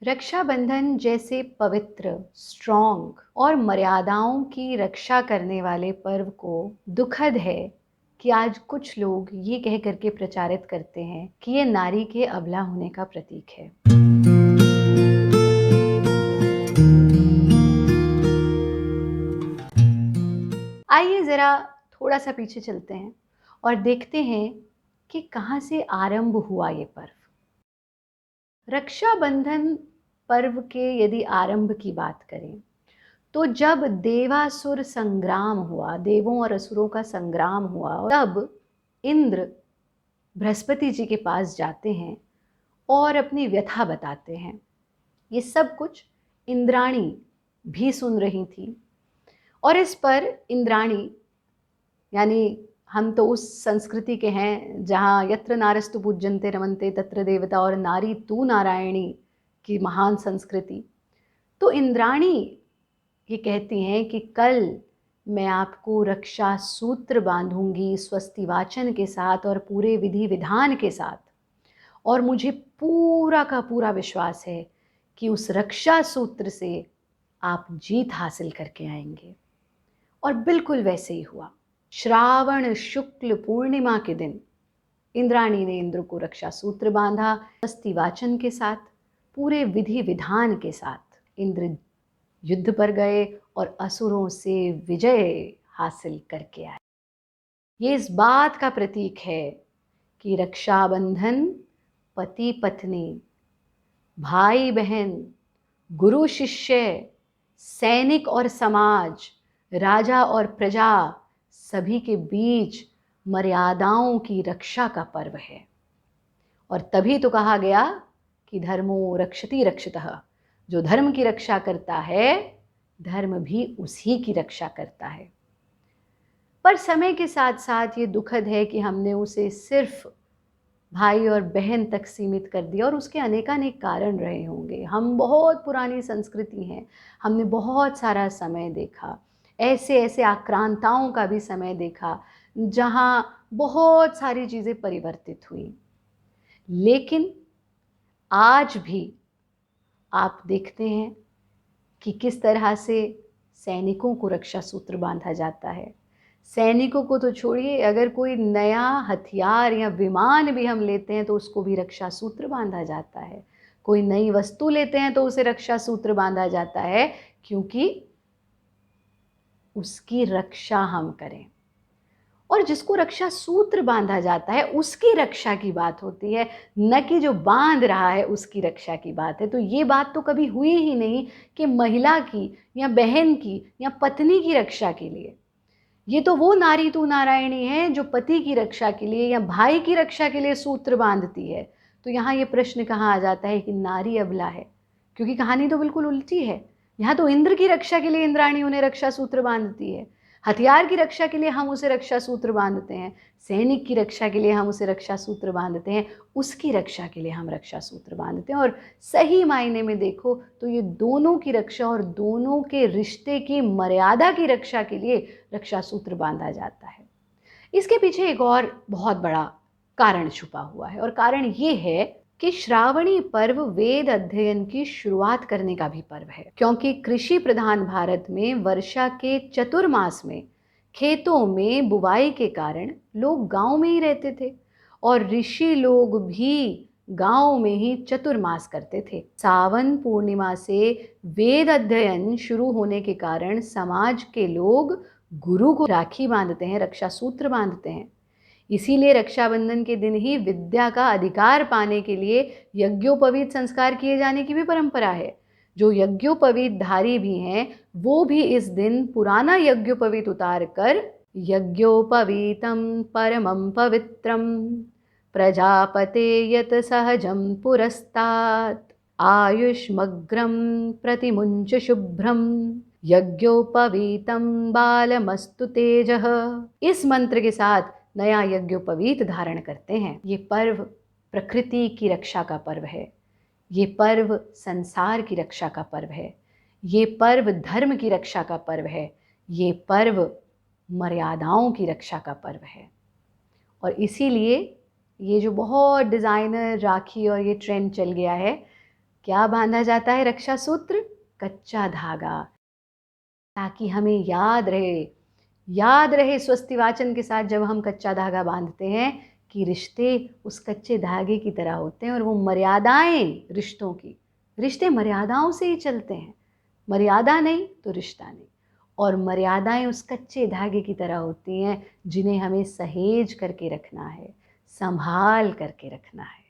रक्षाबंधन जैसे पवित्र, स्ट्रॉन्ग और मर्यादाओं की रक्षा करने वाले पर्व को दुखद है कि आज कुछ लोग ये कह करके प्रचारित करते हैं कि ये नारी के अबला होने का प्रतीक है। आइए जरा थोड़ा सा पीछे चलते हैं और देखते हैं कि कहाँ से आरंभ हुआ ये पर्व। रक्षाबंधन पर्व के यदि आरंभ की बात करें तो जब देवासुर संग्राम हुआ, देवों और असुरों का संग्राम हुआ, तब इंद्र बृहस्पति जी के पास जाते हैं और अपनी व्यथा बताते हैं। ये सब कुछ इंद्राणी भी सुन रही थी और इस पर इंद्राणी, यानी हम तो उस संस्कृति के हैं जहाँ यत्र नारस्तु पूज्यन्ते रमन्ते तत्र देवता और नारी तू नारायणी की महान संस्कृति। तो इंद्राणी ये कहती हैं कि कल मैं आपको रक्षा सूत्र बांधूंगी स्वस्ति वाचन के साथ और पूरे विधि विधान के साथ, और मुझे पूरा का पूरा विश्वास है कि उस रक्षा सूत्र से आप जीत हासिल करके आएंगे। और बिल्कुल वैसे ही हुआ। श्रावण शुक्ल पूर्णिमा के दिन इंद्राणी ने इंद्र को रक्षा सूत्र बांधा, स्वस्ति वाचन के साथ, पूरे विधि विधान के साथ इंद्र युद्ध पर गए और असुरों से विजय हासिल करके आए। ये इस बात का प्रतीक है कि रक्षाबंधन पति पत्नी, भाई बहन, गुरु शिष्य, सैनिक और समाज, राजा और प्रजा, सभी के बीच मर्यादाओं की रक्षा का पर्व है। और तभी तो कहा गया कि धर्मो रक्षति रक्षितः, जो धर्म की रक्षा करता है धर्म भी उसी की रक्षा करता है। पर समय के साथ साथ ये दुखद है कि हमने उसे सिर्फ भाई और बहन तक सीमित कर दिया, और उसके अनेकानेक कारण रहे होंगे। हम बहुत पुरानी संस्कृति हैं, हमने बहुत सारा समय देखा, ऐसे ऐसे आक्रांताओं का भी समय देखा जहाँ बहुत सारी चीज़ें परिवर्तित हुई। लेकिन आज भी आप देखते हैं कि किस तरह से सैनिकों को रक्षा सूत्र बांधा जाता है। सैनिकों को तो छोड़िए, अगर कोई नया हथियार या विमान भी हम लेते हैं तो उसको भी रक्षा सूत्र बांधा जाता है। कोई नई वस्तु लेते हैं तो उसे रक्षा सूत्र बांधा जाता है, क्योंकि उसकी रक्षा हम करें। और जिसको रक्षा सूत्र बांधा जाता है उसकी रक्षा की बात होती है, न कि जो बांध रहा है उसकी रक्षा की बात है। तो ये बात तो कभी हुई ही नहीं कि महिला की या बहन की या पत्नी की रक्षा के लिए। ये तो वो नारी तू नारायणी है जो पति की रक्षा के लिए या भाई की रक्षा के लिए सूत्र बांधती है। तो यहाँ ये प्रश्न कहाँ आ जाता है कि नारी अबला है, क्योंकि कहानी तो बिल्कुल उल्टी है। यहाँ तो इंद्र की रक्षा के लिए इंद्राणी उन्हें रक्षा सूत्र बांधती है, हथियार की रक्षा के लिए हम उसे रक्षा सूत्र बांधते हैं, सैनिक की रक्षा के लिए हम उसे रक्षा सूत्र बांधते हैं, उसकी रक्षा के लिए हम रक्षा सूत्र बांधते हैं। और सही मायने में देखो तो ये दोनों की रक्षा और दोनों के रिश्ते की मर्यादा की रक्षा के लिए रक्षा सूत्र बांधा जाता है। इसके पीछे एक और बहुत बड़ा कारण छुपा हुआ है, और कारण ये है कि श्रावणी पर्व वेद अध्ययन की शुरुआत करने का भी पर्व है। क्योंकि कृषि प्रधान भारत में वर्षा के चतुर्मास में खेतों में बुवाई के कारण लोग गांव में ही रहते थे, और ऋषि लोग भी गांव में ही चतुर्मास करते थे। सावन पूर्णिमा से वेद अध्ययन शुरू होने के कारण समाज के लोग गुरु को राखी बांधते हैं, रक्षा सूत्र बांधते हैं। इसीलिए रक्षाबंधन के दिन ही विद्या का अधिकार पाने के लिए यज्ञोपवीत संस्कार किए जाने की भी परंपरा है। जो यज्ञोपवीत धारी भी हैं वो भी इस दिन पुराना यज्ञोपवीत उतार कर यज्ञोपवीतम परमं पवित्रम प्रजापते यत सहजम पुरस्तात् आयुष्मग्रम प्रतिमुंच शुभ्रम यज्ञोपवीतम बालमस्तु तेजः, इस मंत्र के साथ नया यज्ञोपवीत धारण करते हैं। ये पर्व प्रकृति की रक्षा का पर्व है, ये पर्व संसार की रक्षा का पर्व है, ये पर्व धर्म की रक्षा का पर्व है, ये पर्व मर्यादाओं की रक्षा का पर्व है। और इसीलिए ये जो बहुत डिज़ाइनर राखी और ये ट्रेंड चल गया है, क्या बांधा जाता है रक्षा सूत्र? कच्चा धागा, ताकि हमें याद रहे स्वस्ति वाचन के साथ जब हम कच्चा धागा बांधते हैं कि रिश्ते उस कच्चे धागे की तरह होते हैं और वो मर्यादाएं रिश्तों की, रिश्ते मर्यादाओं से ही चलते हैं। मर्यादा नहीं तो रिश्ता नहीं। और मर्यादाएं उस कच्चे धागे की तरह होती हैं जिन्हें हमें सहेज करके रखना है, संभाल करके रखना है।